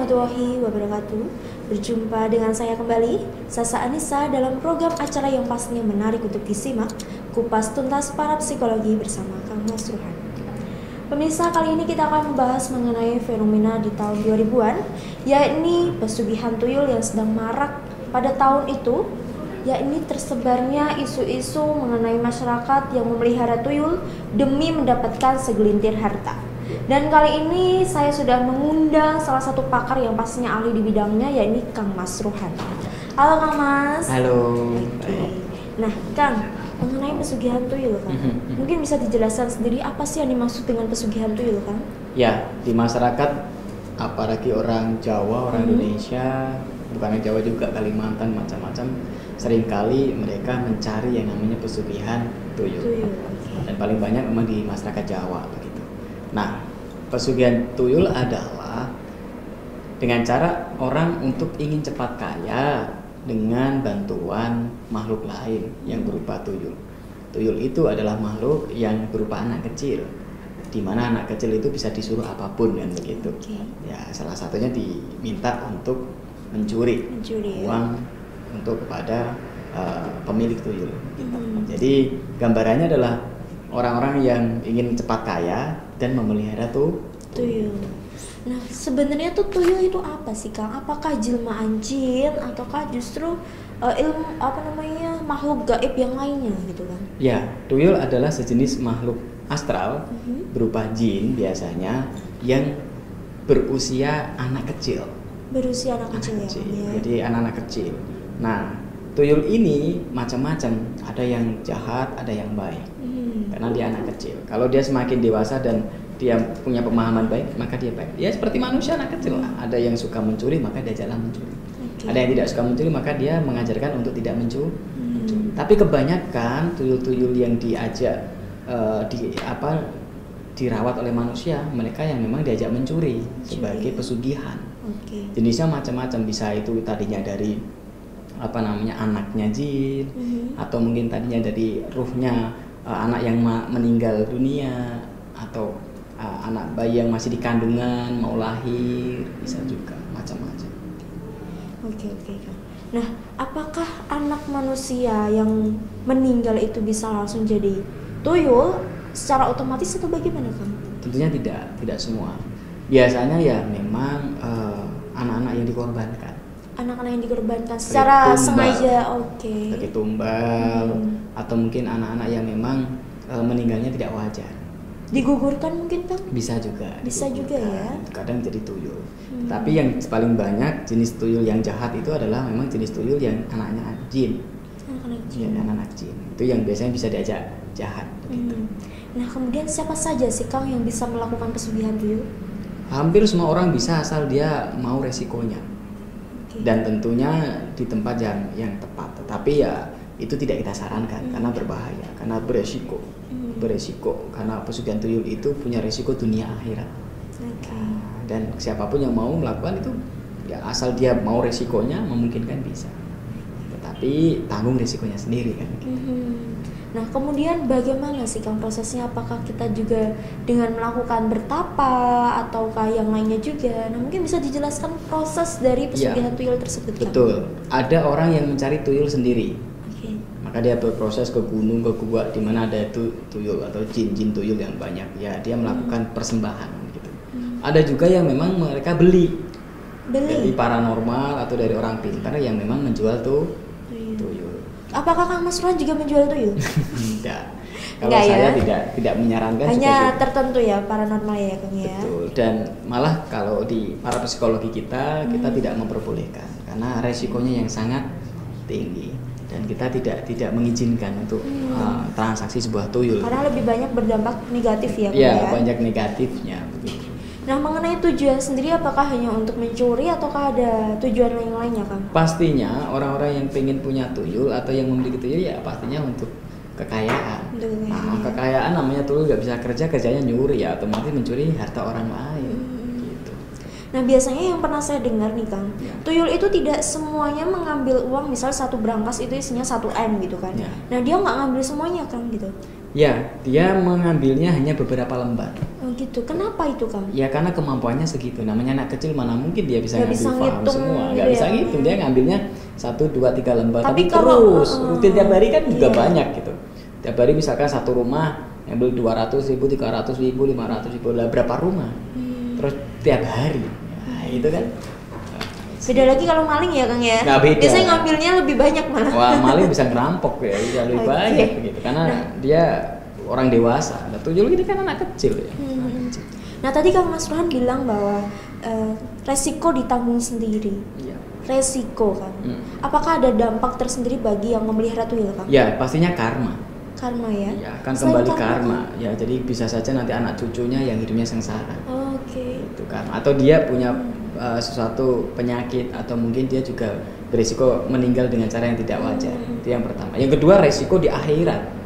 warahmatullahi wabarakatuh. Berjumpa dengan saya kembali, Sasa Anissa, dalam program acara yang pastinya menarik untuk disimak, Kupas Tuntas Para Psikologi bersama Kang Mas Ruhan. Pemirsa, kali ini kita akan membahas mengenai fenomena di tahun 2000-an, yakni pesugihan tuyul yang sedang marak pada tahun itu, yakni tersebarnya isu-isu mengenai masyarakat yang memelihara tuyul demi mendapatkan segelintir harta. Dan kali ini saya sudah mengundang salah satu pakar yang pastinya ahli di bidangnya, yakni Kang Mas Ruhan. Halo Kang Mas. Halo. Oke. Nah Kang, mengenai pesugihan tuyul Kang, mungkin bisa dijelaskan sendiri apa sih yang dimaksud dengan pesugihan tuyul Kang? Ya, di masyarakat, apalagi orang Jawa, orang Indonesia, bukan hanya Jawa juga, Kalimantan, macam-macam, seringkali mereka mencari yang namanya pesugihan tuyul. Dan paling banyak memang di masyarakat Jawa begitu. Nah, pesugihan tuyul adalah dengan cara orang untuk ingin cepat kaya dengan bantuan makhluk lain yang berupa tuyul. Tuyul itu adalah makhluk yang berupa anak kecil, di mana anak kecil itu bisa disuruh apapun kan begitu. Ya, salah satunya diminta untuk mencuri uang untuk kepada pemilik tuyul. Jadi gambarannya adalah orang-orang yang ingin cepat kaya dan memelihara tuyul. Nah, sebenarnya tuh tuyul itu apa sih Kang? Apakah jelmaan jin ataukah justru ilmu makhluk gaib yang lainnya gitu kan? Ya, tuyul adalah sejenis makhluk astral berupa jin biasanya yang berusia anak kecil. Berusia anak kecil. Ya. Jadi anak-anak kecil. Nah, tuyul ini macam-macam, ada yang jahat, ada yang baik. Karena dia anak kecil. Kalau dia semakin dewasa dan dia punya pemahaman baik, maka dia baik. Ya seperti manusia anak kecil lah. Ada yang suka mencuri, maka dia jalan mencuri. Ada yang tidak suka mencuri, maka dia mengajarkan untuk tidak mencuri. Tapi kebanyakan tuyul-tuyul yang diajak dirawat oleh manusia, mereka yang memang diajak mencuri sebagai pesugihan. Jenisnya macam-macam, bisa itu tadinya dari anaknya jin, atau mungkin tadinya dari ruhnya anak yang meninggal dunia, atau anak bayi yang masih di kandungan mau lahir, bisa juga macam-macam. Oke. Nah, apakah anak manusia yang meninggal itu bisa langsung jadi tuyul secara otomatis atau bagaimana Kang? Tentunya tidak semua. Biasanya ya memang anak-anak yang dikorbankan. Anak-anak yang dikorbankan secara sengaja, sebagai tumbal, atau mungkin anak-anak yang memang meninggalnya tidak wajar. Digugurkan mungkin Kang? Bisa juga ya. Kadang jadi tuyul. Tapi yang paling banyak jenis tuyul yang jahat itu adalah memang jenis tuyul yang anak-anak jin. Anak-anak jin. Itu yang biasanya bisa diajak jahat begitu. Nah, kemudian siapa saja sih Kang yang bisa melakukan pesugihan tuyul? Hampir semua orang bisa, asal dia mau resikonya. Dan tentunya di tempat yang tepat. Tetapi ya itu tidak kita sarankan karena berbahaya, karena beresiko. Karena pesugihan tuyul itu punya resiko dunia akhirat. Dan siapapun yang mau melakukan itu, ya asal dia mau resikonya, memungkinkan bisa. Tetapi tanggung resikonya sendiri kan. Nah, kemudian bagaimana sih Kang prosesnya? Apakah kita juga dengan melakukan bertapa ataukah yang lainnya juga? Nah, mungkin bisa dijelaskan proses dari pesugihan tuyul tersebut Kang? Betul. Ada orang yang mencari tuyul sendiri. Maka dia berproses ke gunung, ke gua di mana ada tuyul atau jin tuyul yang banyak. Ya, dia melakukan persembahan gitu. Ada juga yang memang mereka beli dari paranormal atau dari orang pintar yang memang menjual tuyul. Apakah Kang Mas Ruhan juga menjual tuyul? Tidak. Kalau saya tidak menyarankan. Hanya tertentu ya, paranormal ya Kang ya. Betul. Dan malah kalau di para psikologi kita tidak memperbolehkan karena resikonya yang sangat tinggi dan kita tidak mengizinkan untuk transaksi sebuah tuyul. Karena lebih banyak berdampak negatif ya Kang ya? Banyak negatifnya begitu. Nah, mengenai tujuan sendiri, apakah hanya untuk mencuri ataukah ada tujuan lain-lainnya Kang? Pastinya orang-orang yang pengen punya tuyul atau yang memiliki tuyul ya pastinya untuk kekayaan. Nah, kekayaan namanya tuyul nggak bisa kerjanya nyuri ya, otomatis mencuri harta orang lain. Gitu. Nah, biasanya yang pernah saya dengar nih Kang, tuyul itu tidak semuanya mengambil uang, misal satu brankas itu isinya 1 M gitu kan. Nah, dia nggak ngambil semuanya Kang gitu. Ya, dia mengambilnya hanya beberapa lembar. Oh gitu, kenapa itu Kang? Ya karena kemampuannya segitu. Namanya anak kecil mana mungkin dia bisa Nggak ngambil bisa paham ngitung semua. gitu Nggak bisa ya. ngitung, dia ngambilnya 1, 2, 3 lembar. Tapi Tapi kalau, terus rutin tiap hari kan juga iya. banyak gitu. Tiap hari misalkan satu rumah ngambil 200.000, 300.000, 500.000, lah berapa rumah? Terus tiap hari. Nah, itu kan. Beda lagi kalau maling ya Kang ya. Nggak beda. Biasanya ngambilnya lebih banyak malah. Wah, maling bisa ngerampok ya, bisa lebih Oke. banyak begitu. Karena dia orang dewasa. Nah, tuyul ini kan anak kecil ya. Nah tadi Kang Mas Rohan bilang bahwa resiko ditanggung sendiri. Iya. Resiko kan. Apakah ada dampak tersendiri bagi yang memelihara tuyul Kang? Ya, pastinya karma. Karma ya. Ya, akan Selain kembali karma, karma. Ya, jadi bisa saja nanti anak cucunya yang hidupnya sengsara. Oke. Itu kan. Atau dia punya sesuatu penyakit atau mungkin dia juga berisiko meninggal dengan cara yang tidak wajar. Itu yang pertama. Yang kedua, resiko di akhirat.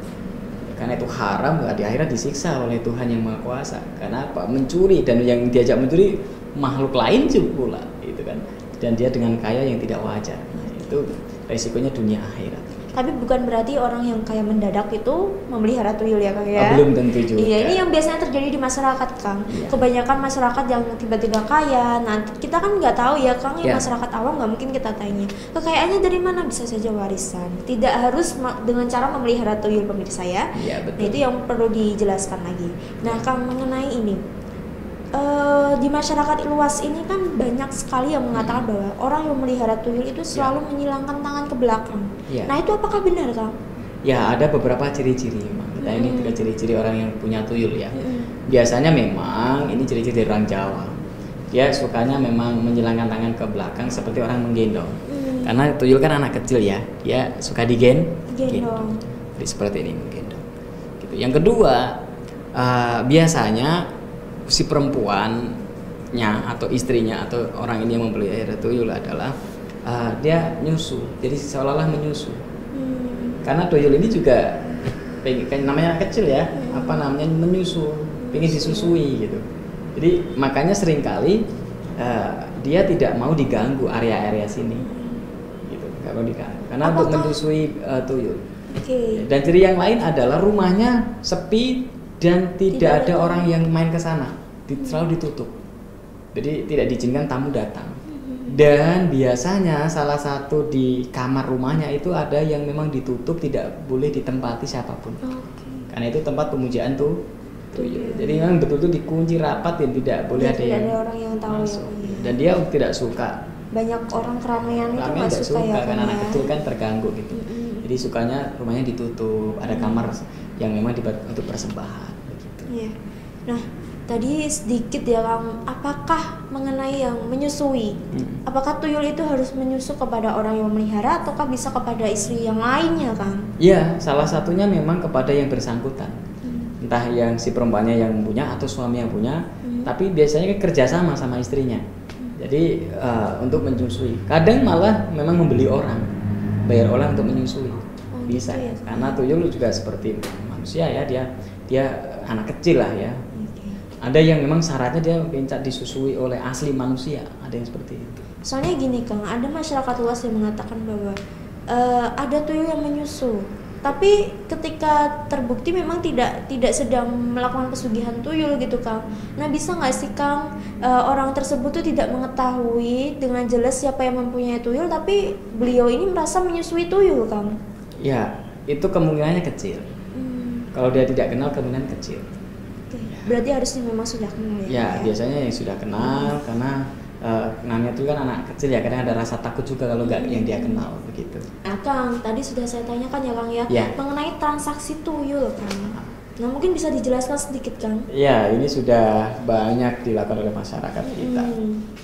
Karena itu haram, di akhirat disiksa oleh Tuhan yang Maha Kuasa. Karena apa? Mencuri, dan yang diajak mencuri makhluk lain juga pula, gitu kan. Dan dia dengan kaya yang tidak wajar. Nah, itu resikonya dunia akhirat. Tapi bukan berarti orang yang kayak mendadak itu memelihara tuyul ya Kang ya. Belum tentu juga. Iya, ini yang biasanya terjadi di masyarakat Kang. Iya. Kebanyakan masyarakat yang tiba-tiba kaya. Nah, kita kan nggak tahu ya Kang, yang Iya. masyarakat awam nggak mungkin kita tanya. Kekayaannya dari mana? Bisa saja warisan. Tidak harus dengan cara memelihara tuyul pemirsa ya. Iya, Nah, betul. itu yang perlu dijelaskan lagi. Nah, Kang mengenai ini. Di masyarakat luas ini kan banyak sekali yang mengatakan bahwa orang yang memelihara tuyul itu selalu menyilangkan tangan ke belakang. Iya. Nah, itu apakah benar Kang? Ya, ada beberapa ciri-ciri memang. Kita ini tiga ciri-ciri orang yang punya tuyul ya. Biasanya memang ini ciri-ciri dari orang Jawa. Dia sukanya memang menyilangkan tangan ke belakang seperti orang menggendong. Karena tuyul kan anak kecil ya, dia suka Gendong. Jadi seperti ini menggendong. Gitu. Yang kedua, biasanya si perempuannya atau istrinya atau orang ini yang memelihara tuyul adalah dia nyusu, jadi seolah-olah menyusu. Karena tuyul ini juga pengen, namanya anak kecil ya, apa namanya, menyusu, pengen disusui gitu. Jadi makanya seringkali dia tidak mau diganggu area-area sini, gitu. Nggak mau diganggu. Karena untuk menyusui tuyul. Oke. Dan ciri yang lain adalah rumahnya sepi dan tidak ada orang yang main ke sana, selalu ditutup. Jadi tidak diizinkan tamu datang. Dan biasanya salah satu di kamar rumahnya itu ada yang memang ditutup, tidak boleh ditempati siapapun. Karena itu tempat pemujaan tuyul. Jadi memang betul-betul dikunci rapat dan tidak boleh ada yang orang yang tahu masuk. ya. Dan dia tidak suka. Banyak orang keramaian itu Kami nggak tidak suka ya karena anak Kang, kecil kan terganggu gitu. Jadi sukanya rumahnya ditutup, ada kamar yang memang untuk persembahan begitu. Iya. Nah, tadi sedikit ya Kang, apakah mengenai yang menyusui? Apakah tuyul itu harus menyusu kepada orang yang memelihara ataukah bisa kepada istri yang lainnya Kang? Iya, salah satunya memang kepada yang bersangkutan. Entah yang si perempuannya yang punya atau suami yang punya, tapi biasanya kerjasama sama istrinya. Jadi untuk menyusui. Kadang malah memang membeli orang, bayar orang untuk menyusui. Bisa gitu ya. Karena tuyul juga seperti manusia ya, dia anak kecil lah ya. Ada yang memang syaratnya dia minta disusui oleh asli manusia, ada yang seperti itu. Soalnya gini Kang, ada masyarakat luas yang mengatakan bahwa ada tuyul yang menyusu, tapi ketika terbukti memang tidak sedang melakukan pesugihan tuyul gitu Kang. Nah, bisa nggak sih Kang, orang tersebut tuh tidak mengetahui dengan jelas siapa yang mempunyai tuyul, tapi beliau ini merasa menyusui tuyul Kang? Ya, itu kemungkinannya kecil. Kalau dia tidak kenal, kemungkinan kecil. Berarti harusnya memang sudah kenal ya? Ya, biasanya yang sudah kenal, karena namanya itu kan anak kecil ya, kadang ada rasa takut juga kalau nggak yang dia kenal begitu. Nah Kang, tadi sudah saya tanyakan ya Kang ya, mengenai transaksi tuyul Kang. Nah, mungkin bisa dijelaskan sedikit Kang? Ya, ini sudah banyak dilakukan oleh masyarakat kita.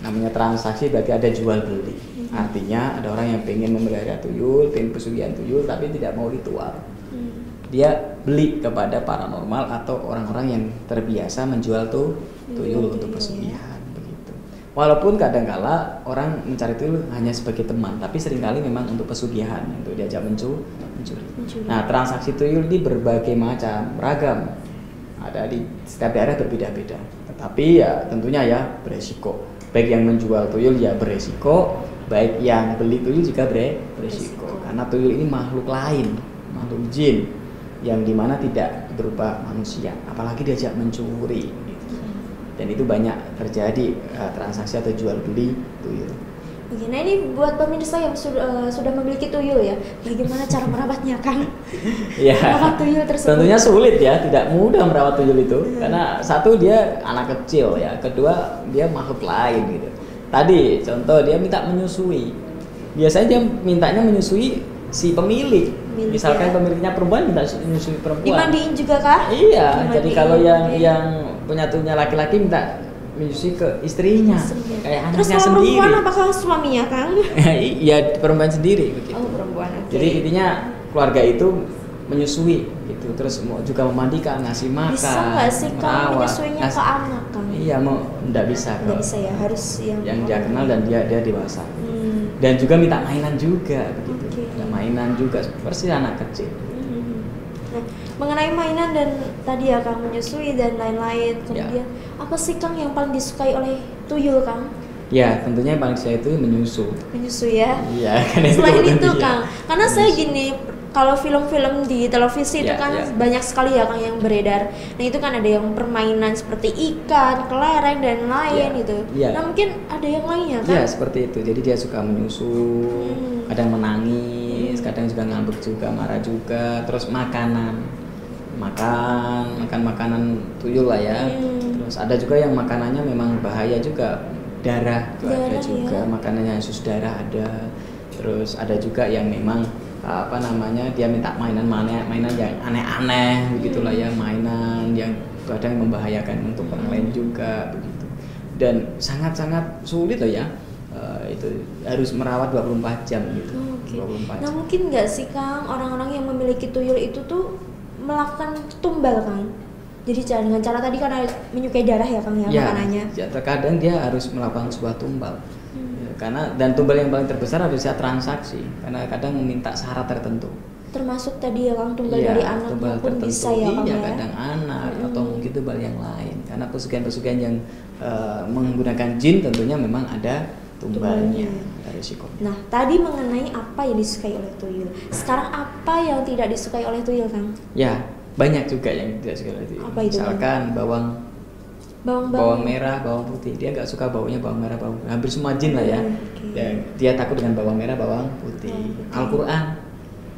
Namanya transaksi berarti ada jual beli. Artinya ada orang yang pengen memelihara tuyul, pengen pesugihan tuyul, tapi tidak mau ritual. Dia beli kepada paranormal atau orang-orang yang terbiasa menjual tuyul untuk pesugihan begitu. Walaupun kadang-kala orang mencari tuyul hanya sebagai teman, tapi seringkali memang untuk pesugihan, untuk diajak mencuri. Nah, transaksi tuyul ini berbagai macam, ragam. Ada di setiap daerah berbeda-beda. Tetapi ya tentunya ya beresiko. Baik yang menjual tuyul ya beresiko, baik yang beli tuyul juga beresiko. Karena tuyul ini makhluk lain, makhluk jin yang dimana tidak berupa manusia, apalagi diajak mencuri. dan itu banyak terjadi transaksi atau jual beli tuyul. Oke, nah ini buat pemirsa yang sudah memiliki tuyul ya, bagaimana cara merawatnya Kang? Ya, merawat tuyul tersebut tentunya sulit ya, tidak mudah merawat tuyul itu, karena satu dia anak kecil ya, kedua dia makhluk lain gitu. Tadi contoh dia minta menyusui, biasanya dia mintanya menyusui si pemilik. Misalkan pemiliknya perempuan minta menyusui perempuan. Dimandiin juga kah? Iya, jadi kalau yang punya tuyulnya laki-laki minta menyusui ke istrinya, kayak terus anaknya kalau sendiri. perempuan apakah suaminya Kang? Iya, perempuan sendiri begitu. Oh, perempuan. Okay. Jadi intinya keluarga itu menyusui gitu, terus juga memandikan, ngasih makan, bisa nggak sih Kang menyusuinya ke anak Kang? Iya, nggak bisa. Nggak bisa ya, harus yang dia kenal dan dia dewasa. Dan juga minta mainan juga begitu. Okay. Ada mainan juga persis anak kecil. Nah, mengenai mainan dan tadi ya Kang menyusui dan lain-lain, kemudian apa sih Kang yang paling disukai oleh tuyul Kang? Ya, tentunya yang paling saya itu menyusu. Menyusu ya? Iya, karena selain itu ya. Kang, karena saya gini, kalau film-film di televisi itu kan banyak sekali ya Kang yang beredar. Nah itu kan ada yang permainan seperti ikan, kelereng dan lain gitu. Nah mungkin ada yang lainnya kan? Iya seperti itu. Jadi dia suka menyusu, kadang menangis, kadang juga ngambek juga, marah juga. Terus makan makanan tuyul lah ya. Terus ada juga yang makanannya memang bahaya juga, darah itu ada juga, makanannya sus darah ada. Terus ada juga yang memang dia minta mainan yang aneh-aneh begitulah ya, mainan yang kadang membahayakan untuk orang lain juga begitu. Dan sangat-sangat sulit loh ya, itu harus merawat 24 jam gitu. 24 Nah mungkin nggak sih Kang orang-orang yang memiliki tuyul itu tuh melakukan tumbal Kang? Jadi dengan cara tadi karena menyukai darah ya Kang ya makanannya. Ya, terkadang dia harus melakukan sebuah tumbal. Karena dan tumbal yang paling terbesar harusnya transaksi, karena kadang meminta syarat tertentu. Termasuk tadi ya Kang tumbal dari anak pun bisa ya Kang ya. Kadang anak atau mungkin tumbal yang lain. Karena pesugihan-pesugihan yang menggunakan jin tentunya memang ada tumbalnya, ada risiko. Nah, tadi mengenai apa yang disukai oleh tuyul. Sekarang apa yang tidak disukai oleh tuyul Kang? Ya, banyak juga yang tidak disukai oleh tuyul. Apa itu, misalkan bawang merah, bawang putih. Dia nggak suka baunya bawang merah, bawang putih. Hampir semua jin lah ya. Dia takut dengan bawang merah, bawang putih. Al-Quran.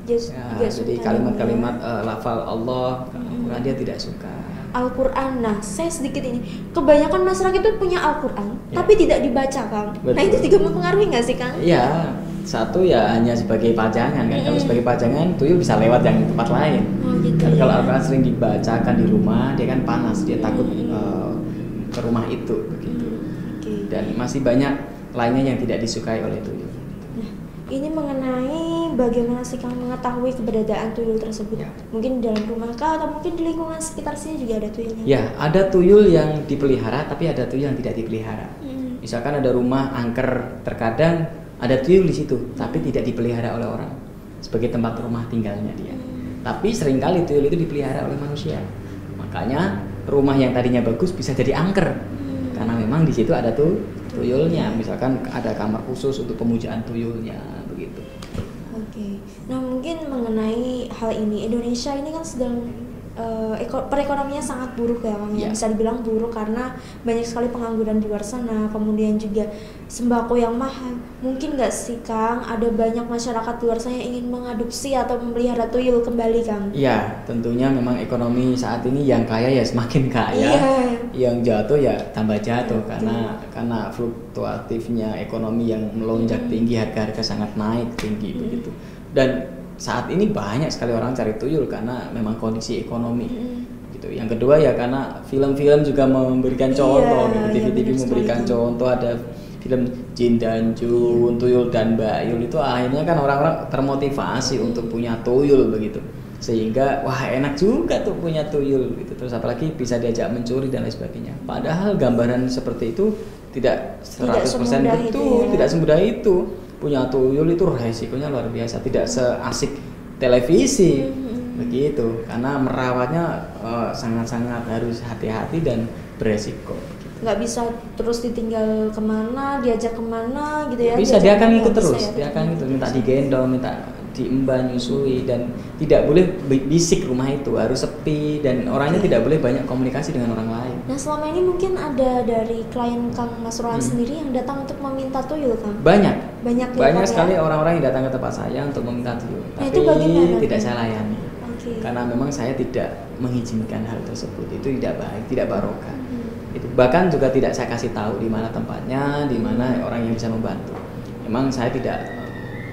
Jadi kalimat-kalimat lafal Allah, Al-Quran dia tidak suka. Al-Quran, nah saya sedikit ini, kebanyakan masyarakat itu punya Al-Quran, tapi tidak dibaca Kang. Nah itu juga mempengaruhi nggak sih Kang? Iya, satu ya hanya sebagai pajangan kan. Kalau sebagai pajangan, tuyul bisa lewat yang tempat lain. Kalau Al-Quran sering dibacakan di rumah, dia kan panas, dia takut ke rumah itu begitu. Dan masih banyak lainnya yang tidak disukai oleh tuyul. Nah, ini mengenai bagaimana sih Kang mengetahui keberadaan tuyul tersebut? Mungkin di dalam rumah kah atau mungkin di lingkungan sekitar sini juga ada tuyulnya? Ya, ada tuyul yang dipelihara tapi ada tuyul yang tidak dipelihara. Misalkan ada rumah angker, terkadang ada tuyul di situ tapi tidak dipelihara oleh orang sebagai tempat rumah tinggalnya dia. Tapi seringkali tuyul itu dipelihara oleh manusia. Makanya rumah yang tadinya bagus bisa jadi angker karena memang di situ ada tuyulnya. Misalkan ada kamar khusus untuk pemujaan tuyulnya begitu. Oke. Nah mungkin mengenai hal ini, Indonesia ini kan sedang perekonomiannya sangat buruk ya Kang. Bisa dibilang buruk karena banyak sekali pengangguran di luar sana, kemudian juga sembako yang mahal. Mungkin nggak sih Kang ada banyak masyarakat di luar sana yang ingin mengadopsi atau memelihara tuyul kembali Kang? Iya, tentunya memang ekonomi saat ini yang kaya ya semakin kaya, yang jatuh ya tambah jatuh karena fluktuatifnya ekonomi yang melonjak tinggi, harga-harga sangat naik tinggi begitu. Dan saat ini banyak sekali orang cari tuyul karena memang kondisi ekonomi gitu. Yang kedua ya karena film-film juga memberikan contoh, TV-TV memberikan contoh, ada film Jin dan Jun, Tuyul dan Bayul, itu akhirnya kan orang-orang termotivasi untuk punya tuyul begitu. Sehingga wah enak juga tuh punya tuyul gitu. Terus apalagi bisa diajak mencuri dan lain sebagainya. Padahal gambaran seperti itu tidak 100% betul, tidak semudah itu. Punya tuyul itu resikonya luar biasa, tidak seasik televisi begitu, karena merawatnya sangat-sangat harus hati-hati dan beresiko. Nggak bisa terus ditinggal kemana, diajak kemana gitu ya? Bisa, dia akan ikut terus, dia akan ikut, minta digendong, minta diemban, nyusui, dan tidak boleh bisik rumah itu, harus sepi dan orangnya tidak boleh banyak komunikasi dengan orang lain. Nah selama ini mungkin ada dari klien Kang Mas Rohan sendiri yang datang untuk meminta tuyul, Kang? Banyak Banyak sekali ya? orang-orang yang datang ke tempat saya untuk meminta tuyul, Nah, tapi itu bagaimana, tidak Kang? saya layani. Oke. Karena memang saya tidak mengizinkan hal tersebut, itu tidak baik, tidak barokah. Itu bahkan juga tidak saya kasih tahu di mana tempatnya, di mana orang yang bisa membantu. Memang saya tidak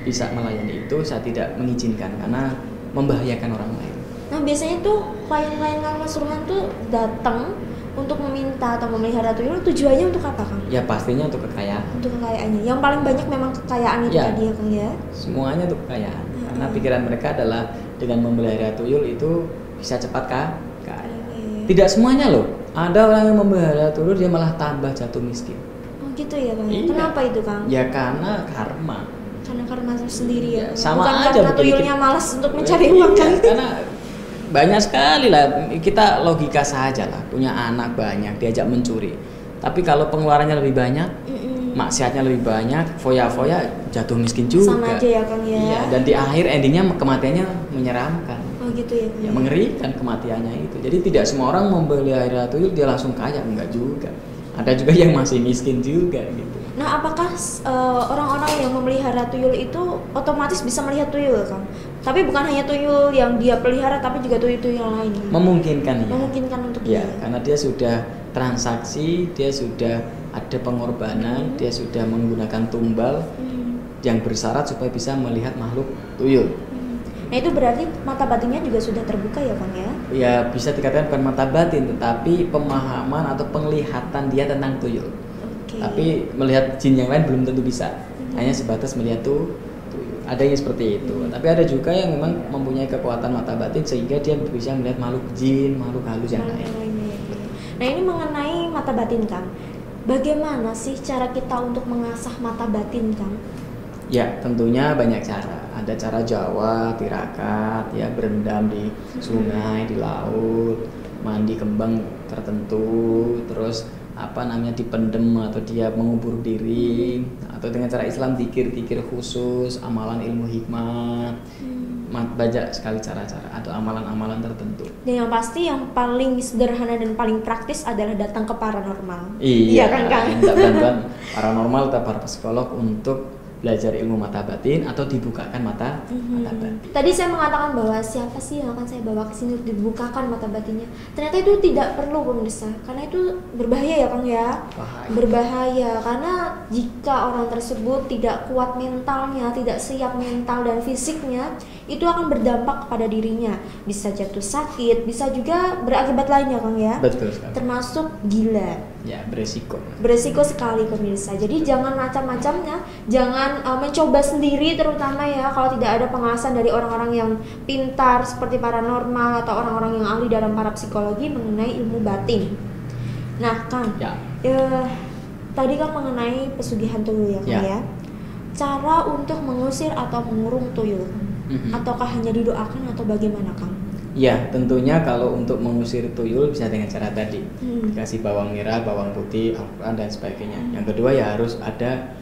bisa melayani itu, saya tidak mengizinkan karena membahayakan orang lain. Nah biasanya tuh klien-klien Kang Mas Rohan tuh datang untuk meminta atau memelihara tuyul, tujuannya untuk apa, Kang? Ya pastinya untuk kekayaan. Untuk kekayaannya. Yang paling banyak memang kekayaan itu Ya. tadi ya, Kang ya. Semuanya untuk kekayaan. Karena pikiran mereka adalah dengan memelihara tuyul itu bisa cepat kaya. Oke. Tidak semuanya loh. Ada orang yang memelihara tuyul dia malah tambah jatuh miskin. Oh gitu ya, Kang. Iya. Kenapa itu, Kang? Ya karena karma. Karena sendiri ya. Ya, Kang? sama Bukan aja karena begini. tuyulnya malas untuk mencari Iya, uang, Kang. karena banyak sekali lah, kita logika saja lah, punya anak banyak diajak mencuri, tapi kalau pengeluarannya lebih banyak, maksiatnya lebih banyak, foya-foya jatuh miskin juga. Sama aja ya, Kang ya. Iya, dan di akhir endingnya kematiannya menyeramkan. Oh gitu ya, Kang. Ya mengerikan kematiannya itu. Jadi tidak semua orang memelihara tuyul dia langsung kaya, enggak juga. Ada juga yang masih miskin juga gitu. Nah, apakah orang-orang yang memelihara tuyul itu otomatis bisa melihat tuyul, Kang? Tapi bukan hanya tuyul yang dia pelihara, tapi juga tuyul-tuyul yang lain. Kang? Memungkinkan ya. Memungkinkan untuk Ya, dia. karena dia sudah transaksi, dia sudah ada pengorbanan, dia sudah menggunakan tumbal yang bersyarat supaya bisa melihat makhluk tuyul. Nah, itu berarti mata batinnya juga sudah terbuka ya, Kang ya? Ya, bisa dikatakan bukan mata batin, tetapi pemahaman atau penglihatan dia tentang tuyul. Oke. Tapi melihat jin yang lain belum tentu bisa. Hanya sebatas melihat tuyul. Ada yang seperti itu. Tapi ada juga yang memang mempunyai kekuatan mata batin sehingga dia bisa melihat makhluk jin, makhluk halus yang lain. Nah, ini mengenai mata batin, Kang. Bagaimana sih cara kita untuk mengasah mata batin, Kang? Ya, tentunya banyak cara. Ada cara Jawa, tirakat, ya berendam di sungai, di laut, mandi kembang tertentu, terus dipendem atau dia mengubur diri, atau dengan cara Islam zikir khusus, amalan ilmu hikmah. Banyak sekali cara-cara atau amalan-amalan tertentu. Dan yang pasti yang paling sederhana dan paling praktis adalah datang ke paranormal. Iya kan, Kang? Minta bantuan paranormal atau para psikolog untuk belajar ilmu mata batin atau dibukakan mata batin. Tadi saya mengatakan bahwa siapa sih yang akan saya bawa ke sini untuk dibukakan mata batinnya. Ternyata itu tidak perlu, pemirsa, karena itu berbahaya ya, Kang ya. Bahaya. Berbahaya karena jika orang tersebut tidak kuat mentalnya, tidak siap mental dan fisiknya, itu akan berdampak kepada dirinya. Bisa jatuh sakit, bisa juga berakibat lainnya, Kang ya. Betul sekali. Termasuk gila. Ya, beresiko. Beresiko sekali, pemirsa. Jadi jangan macam-macamnya, jangan mencoba sendiri, terutama ya kalau tidak ada pengawasan dari orang-orang yang pintar seperti paranormal atau orang-orang yang ahli dalam parapsikologi mengenai ilmu batin. Nah, Kang, tadi kan mengenai pesugihan tuyul ya, Kang ya. Cara untuk mengusir atau mengurung tuyul, ataukah hanya didoakan atau bagaimana, Kang? Ya, tentunya kalau untuk mengusir tuyul bisa dengan cara tadi, dikasih bawang merah, bawang putih, Al-Quran dan sebagainya. Yang kedua ya harus ada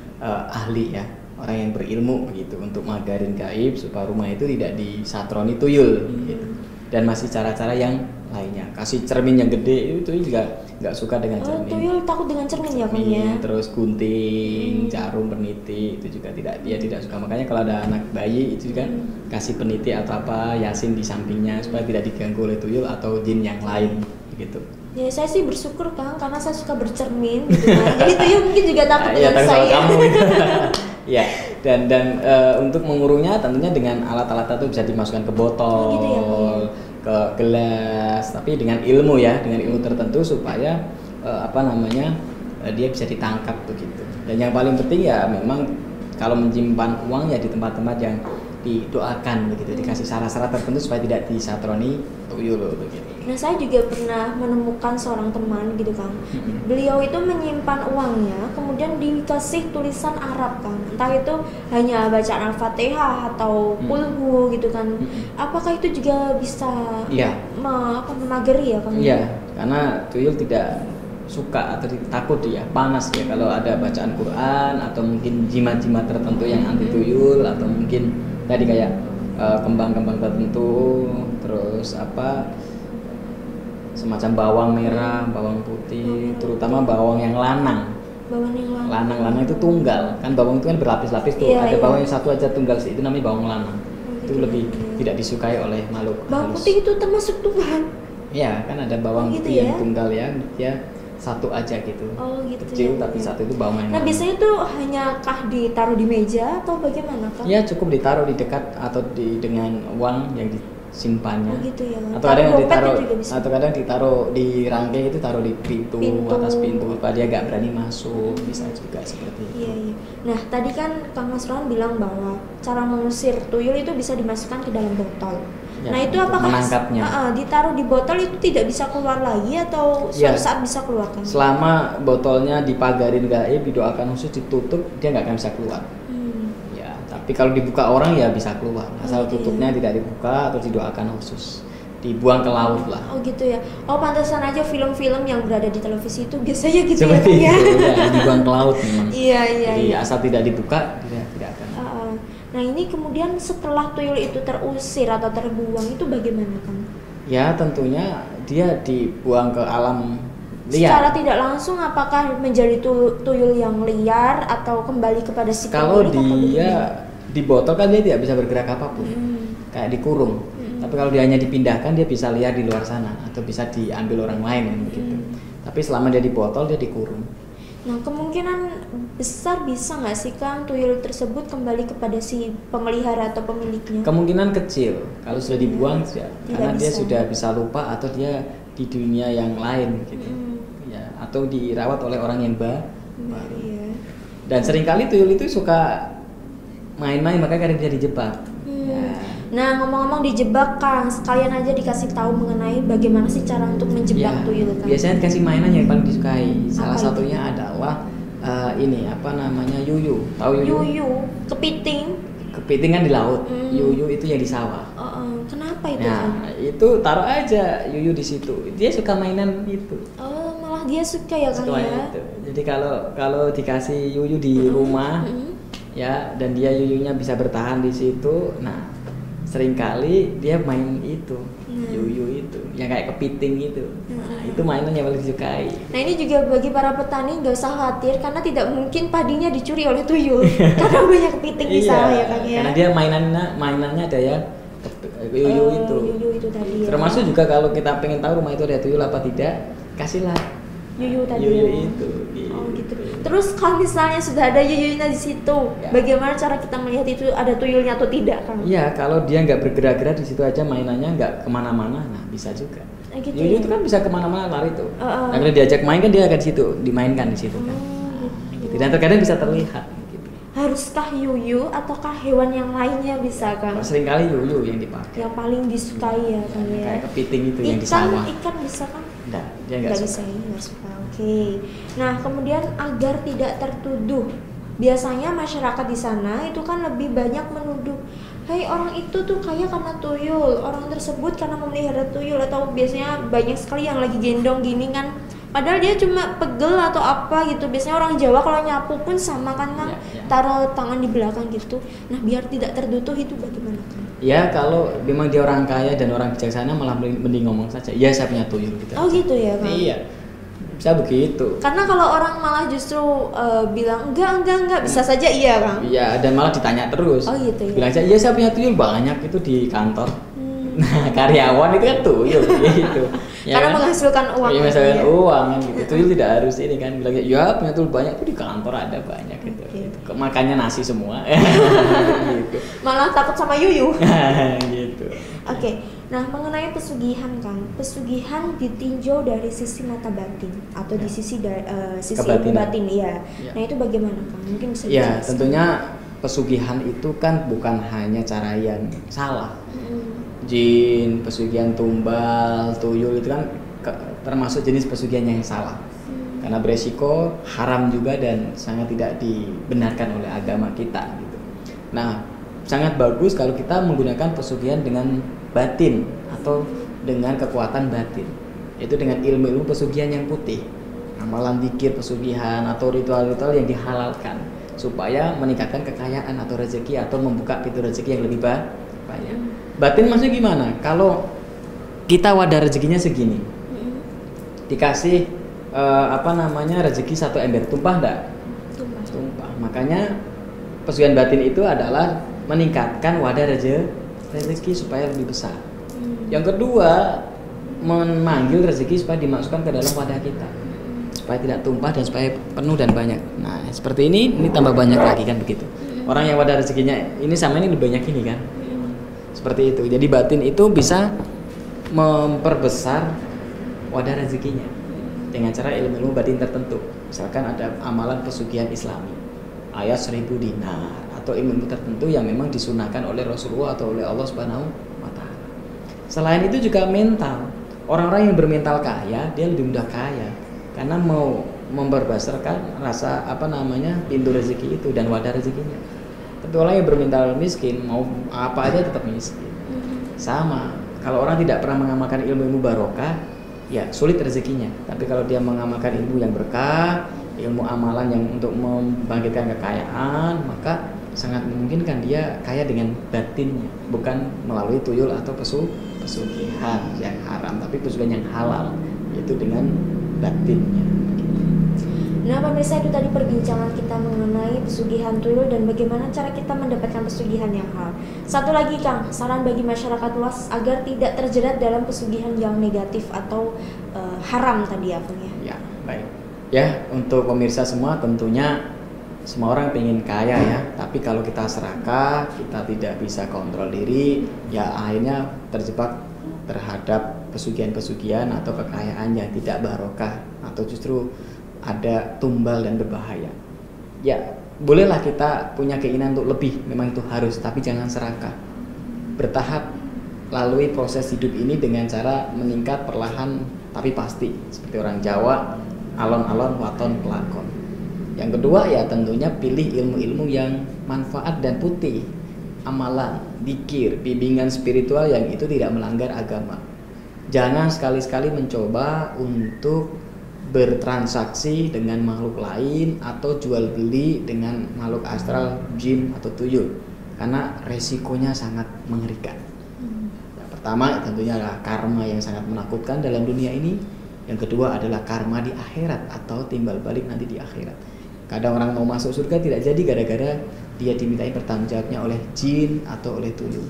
ahli ya, orang yang berilmu begitu untuk magarin gaib supaya rumah itu tidak disatroni tuyul gitu. Dan masih cara-cara yang lainnya, kasih cermin yang gede itu juga nggak suka dengan cermin. Tuyul takut dengan cermin ya, Kang ya. Terus gunting, jarum, peniti itu juga dia tidak suka. Makanya kalau ada anak bayi itu juga kasih peniti atau apa, yasin di sampingnya supaya tidak diganggu oleh tuyul atau jin yang lain gitu. Ya saya sih bersyukur, Kang, karena saya suka bercermin gitu kan. Jadi tuyul mungkin juga takut dengan takut saya. Kamu. Ya, dan untuk mengurungnya tentunya dengan alat-alat itu bisa dimasukkan ke botol, gitu ya, ke gelas, tapi dengan ilmu ya, dengan ilmu tertentu supaya dia bisa ditangkap begitu. Dan yang paling penting ya memang kalau menyimpan uang ya di tempat-tempat yang didoakan begitu, dikasih syarat-syarat tertentu supaya tidak disatroni tuyul begitu. Nah, saya juga pernah menemukan seorang teman gitu, Kang. Beliau itu menyimpan uangnya, kemudian dikasih tulisan Arab, Kang. Entah itu hanya bacaan Al-Fatihah atau Qulhu gitu kan. Apakah itu juga bisa memagari ya, Kang? Iya, karena tuyul tidak suka atau takut dia panas ya kalau ada bacaan Quran atau mungkin jimat-jimat tertentu yang anti tuyul, atau mungkin tadi kayak kembang-kembang tertentu, terus semacam bawang merah, bawang putih, terutama bawang yang lanang. Bawang yang Lanang itu tunggal, kan bawang itu kan berlapis-lapis tuh. Iya, ada iya. bawang yang satu aja tunggal sih, itu namanya bawang lanang. Itu gitu. lebih tidak disukai oleh makhluk Bawang halus. putih itu termasuk tunggal. Ya, kan ada bawang Oh, gitu putih yang ya? tunggal ya, dia satu aja gitu. Oh gitu Kecil ya. tapi satu itu bawang yang Nah lanang. biasanya tuh hanya kah ditaruh di meja atau bagaimana kah? Ya cukup ditaruh di dekat atau dengan uang yang disimpannya. Oh gitu ya. Atau kadang Taruh dompet ditaruh juga bisa. atau kadang ditaruh di rangkai itu taruh di pintu, Pintu. atas pintu supaya dia nggak berani masuk, bisa juga seperti itu. Iya iya. Nah tadi kan Kang Mas Rohan bilang bahwa cara mengusir tuyul itu bisa dimasukkan ke dalam botol. Ya, Nah itu untuk apakah menangkapnya. ditaruh di botol itu tidak bisa keluar lagi atau suatu Ya. saat bisa keluar kan? Selama botolnya dipagarin gaib, didoakan khusus, ditutup, dia nggak akan bisa keluar. Ya, tapi kalau dibuka orang ya bisa keluar. Asal Oke. tutupnya tidak dibuka atau didoakan khusus, dibuang ke laut lah. Oh gitu ya. Oh pantesan aja film-film yang berada di televisi itu biasanya gitu Seperti ya. Kang, itu, ya, dibuang ke laut memang. Iya iya. Jadi iya. asal tidak dibuka, dia tidak akan. Nah ini kemudian setelah tuyul itu terusir atau terbuang itu bagaimana kan? Ya tentunya dia dibuang ke alam Secara liar. tidak langsung apakah menjadi tuyul yang liar atau kembali kepada si Kalau pemilik atau dia bagaimana? di botol kan dia tidak bisa bergerak apapun, kayak dikurung. Tapi kalau dia hanya dipindahkan dia bisa liar di luar sana atau bisa diambil orang lain kan begitu. Tapi selama dia di botol dia dikurung. Nah kemungkinan besar bisa nggak sih Kang tuyul tersebut kembali kepada si pemelihara atau pemiliknya? Kemungkinan kecil kalau sudah dibuang Tidak karena dia bisa. sudah bisa lupa atau dia di dunia yang lain gitu. Ya, atau dirawat oleh orang yang baru. Iya. Dan seringkali tuyul itu suka main-main makanya kadang dia dijebak. Ya. Nah ngomong-ngomong dijebak Kang, sekalian aja dikasih tahu mengenai bagaimana sih cara untuk menjebak tuyul Kang. Biasanya kasih mainan yang paling disukai. Salah Apa itu? satunya adalah ini apa namanya yuyu. Tahu yuyu? Yuyu, kepiting. Kepiting kan di laut. Yuyu itu yang di sawah. Kenapa itu Kang? Nah, itu taruh aja yuyu di situ. Dia suka mainan itu. Oh malah dia suka ya Kang Suka ya? itu. Jadi kalau dikasih yuyu di rumah ya dan dia yuyunya bisa bertahan di situ. Nah, seringkali dia main itu. Yuyu itu yang kayak kepiting itu. Nah, itu mainan yang paling disukai. Nah ini juga bagi para petani nggak usah khawatir karena tidak mungkin padinya dicuri oleh tuyul karena banyak kepiting di sawah ya Kang ya. Karena dia mainannya ada ya yuyu itu. Yuyu itu tadi ya. Termasuk juga kalau kita pengen tahu rumah itu ada tuyul apa tidak, kasihlah Yuyu tadi yuyu ya. itu. Oh gitu. Terus kalau misalnya sudah ada yuyunya di situ, Ya. bagaimana cara kita melihat itu ada tuyulnya atau tidak Kang? Iya, kalau dia nggak bergerak-gerak di situ aja mainannya nggak kemana-mana, nah bisa juga. Gitu Yuyu ya? itu kan bisa kemana-mana lari tuh. Heeh. Nah, kalau diajak main kan dia akan di situ, dimainkan di situ kan. Gitu. Dan terkadang bisa terlihat. Gitu. Haruskah yuyu ataukah hewan yang lainnya bisa Kang? Seringkali yuyu yang dipakai. Yang paling disukai ya Kang ya. Kayak kepiting itu yang di sawah. Ikan bisa Kang? Enggak, dia nggak Nggak suka. bisa ya, nggak suka. Oke. Nah, kemudian agar tidak tertuduh, biasanya masyarakat di sana itu kan lebih banyak menuduh, "Hei, orang itu tuh kaya karena tuyul, orang tersebut karena memelihara tuyul," atau biasanya banyak sekali yang lagi gendong gini kan. Padahal dia cuma pegel atau apa gitu. Biasanya orang Jawa kalau nyapu pun sama kan Kang, Ya. taruh tangan di belakang gitu. Nah, biar tidak tertuduh itu bagaimana Kang? Ya kalau memang dia orang kaya dan orang bijaksana malah mending ngomong saja. Ya saya punya tuyul gitu. Oh aja. gitu ya Kang? Iya. Bisa begitu. Karena kalau orang malah justru bilang enggak bisa saja iya Kang. Iya, dan malah ditanya terus. Oh gitu ya. Bilang aja, iya saya punya tuyul banyak itu di kantor. Nah, karyawan itu kan tuyul gitu. Ya Karena kan? menghasilkan uang. Iya, menghasilkan ya. uang gitu. Tuyul tidak harus ini kan. Bilangnya, ya punya tuyul banyak itu di kantor ada banyak gitu. Oke. Gitu. Makannya nasi semua. gitu. Malah takut sama yuyu. gitu. Oke. Nah, mengenai pesugihan Kang, pesugihan ditinjau dari sisi mata batin atau di sisi sisi ilmu Kebatinan. batin ya. Ya. Nah, itu bagaimana Kang? Mungkin bisa Ya, dijelaskan. tentunya pesugihan itu kan bukan hanya cara yang salah. Jin, pesugihan tumbal, tuyul itu kan termasuk jenis pesugihan yang salah. Karena beresiko, haram juga dan sangat tidak dibenarkan oleh agama kita gitu. Nah, sangat bagus kalau kita menggunakan pesugihan dengan batin atau dengan kekuatan batin. Itu dengan ilmu-ilmu pesugihan yang putih. Amalan zikir pesugihan atau ritual-ritual yang dihalalkan supaya meningkatkan kekayaan atau rezeki atau membuka pintu rezeki yang lebih banyak. Batin maksudnya gimana? Kalau kita wadah rezekinya segini, dikasih rezeki satu ember, tumpah enggak? Tumpah. Makanya pesugihan batin itu adalah meningkatkan wadah rezeki supaya lebih besar. Yang kedua, memanggil rezeki supaya dimasukkan ke dalam wadah kita, supaya tidak tumpah dan supaya penuh dan banyak. Nah, seperti ini tambah banyak lagi kan begitu. Orang yang wadah rezekinya ini sama ini lebih banyak ini kan. Seperti itu. Jadi batin itu bisa memperbesar wadah rezekinya dengan cara ilmu batin tertentu. Misalkan ada amalan pesugihan Islami, ayat 1000 dinar atau ilmu tertentu yang memang disunahkan oleh Rasulullah atau oleh Allah Subhanahu wa taala. Selain itu juga mental. Orang-orang yang bermental kaya, dia lebih mudah kaya karena mau memperbesarkan rasa pintu rezeki itu dan wadah rezekinya. Tapi orang yang bermental miskin, mau apa aja tetap miskin. Sama, kalau orang tidak pernah mengamalkan ilmu barokah, ya sulit rezekinya. Tapi kalau dia mengamalkan ilmu yang berkah, ilmu amalan yang untuk membangkitkan kekayaan, maka sangat memungkinkan dia kaya dengan batinnya, bukan melalui tuyul atau pesugihan yang haram, tapi pesugihan yang halal, yaitu dengan batinnya. Nah, pemirsa, itu tadi perbincangan kita mengenai pesugihan tuyul dan bagaimana cara kita mendapatkan pesugihan yang halal. Satu lagi, Kang, saran bagi masyarakat luas agar tidak terjerat dalam pesugihan yang negatif atau haram tadi ya, Kang ya. Ya, baik. Ya, untuk pemirsa semua, tentunya semua orang pengen kaya ya, tapi kalau kita serakah, kita tidak bisa kontrol diri, ya akhirnya terjebak terhadap pesugihan-pesugihan atau kekayaan yang tidak barokah atau justru ada tumbal dan berbahaya. Ya, bolehlah kita punya keinginan untuk lebih, memang itu harus, tapi jangan serakah. Bertahap lalui proses hidup ini dengan cara meningkat perlahan tapi pasti, seperti orang Jawa, alon-alon waton pelakon. Yang kedua ya tentunya pilih ilmu-ilmu yang manfaat dan putih, amalan, dzikir, bimbingan spiritual yang itu tidak melanggar agama. Jangan sekali-sekali mencoba untuk bertransaksi dengan makhluk lain atau jual beli dengan makhluk astral, jin atau tuyul, karena resikonya sangat mengerikan. Yang pertama tentunya adalah karma yang sangat menakutkan dalam dunia ini. Yang kedua adalah karma di akhirat atau timbal balik nanti di akhirat. Kadang orang mau masuk surga tidak jadi gara-gara dia dimintai pertanggungjawabnya oleh jin atau oleh tuyul.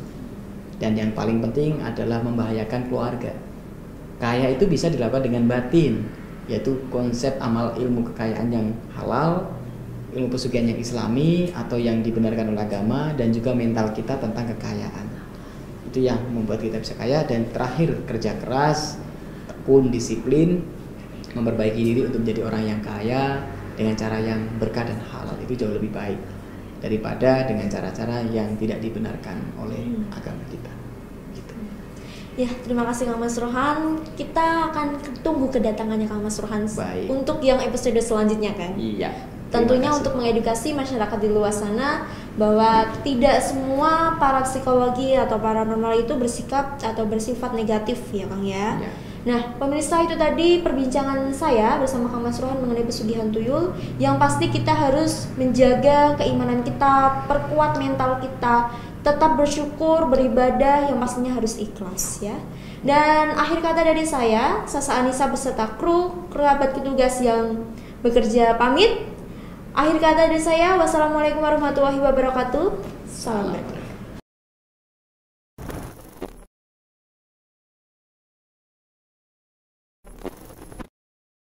Dan yang paling penting adalah membahayakan keluarga. Kaya itu bisa dilakukan dengan batin, yaitu konsep amal ilmu kekayaan yang halal, ilmu pesugihan yang islami atau yang dibenarkan oleh agama, dan juga mental kita tentang kekayaan. Itu yang membuat kita bisa kaya. Dan terakhir, kerja keras, tekun, disiplin, memperbaiki diri untuk menjadi orang yang kaya dengan cara yang berkah dan halal. Itu jauh lebih baik daripada dengan cara-cara yang tidak dibenarkan oleh agama kita. Ya, terima kasih Kang Mas Rohan. Kita akan tunggu kedatangannya Kang Mas Rohan untuk yang episode selanjutnya, kan? Iya. Tentunya untuk mengedukasi masyarakat di luar sana bahwa tidak semua para psikologi atau paranormal itu bersikap atau bersifat negatif ya, Kang ya. Iya. Nah, pemirsa, itu tadi perbincangan saya bersama Kang Mas Rohan mengenai pesugihan tuyul. Yang pasti kita harus menjaga keimanan kita, perkuat mental kita, tetap bersyukur, beribadah, yang pastinya harus ikhlas ya. Dan akhir kata dari saya, Sasa Anissa beserta kru, kerabat petugas yang bekerja pamit. Akhir kata dari saya, wassalamualaikum warahmatullahi wabarakatuh. Salam.